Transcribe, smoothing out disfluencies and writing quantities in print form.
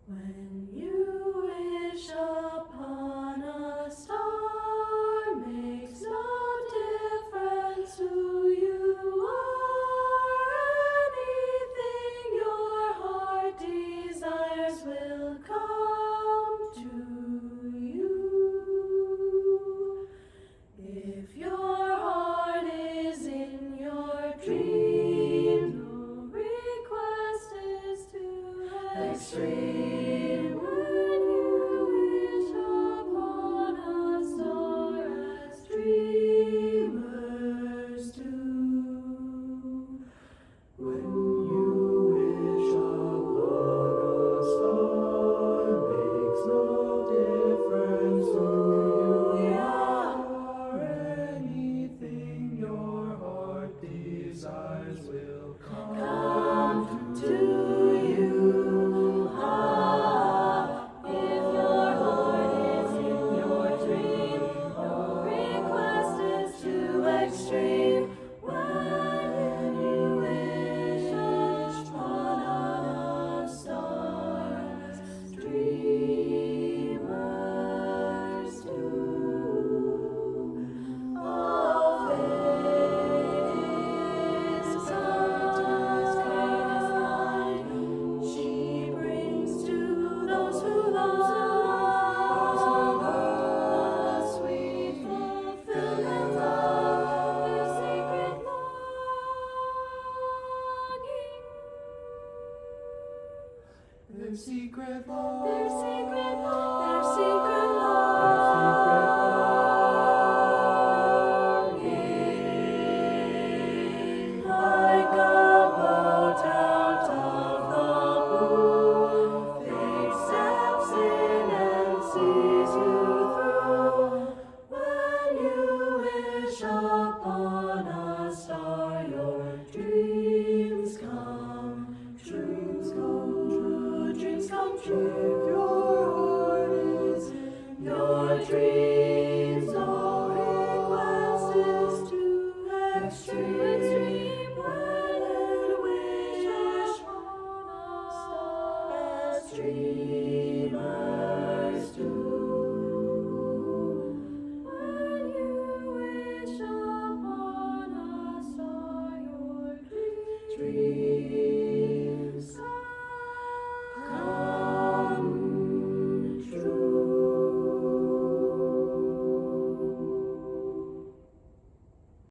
When you wish upon a star, makes no difference who you are. Anything your heart desires will come to you. If your heart is in your dream, no request is too extreme. When you wish upon a star as dreamers do. When you wish upon a star, makes no difference who you are. Anything your heart desires will come To you. If your heart is in your dream, no request is too extreme. When you wish upon a star, as dreamers do. All faith is kind. She brings to those who love the sweet fulfillment of their secret longing. their secret Their secret longing. Like a boat out of the blue, fate steps in and sees you through. When you wish upon a star, your dreams come true. Dreams come true. If your heart is in your dreams, no request is too extreme. When you wish upon a star, as dreamers do. When you wish upon a star, your dreams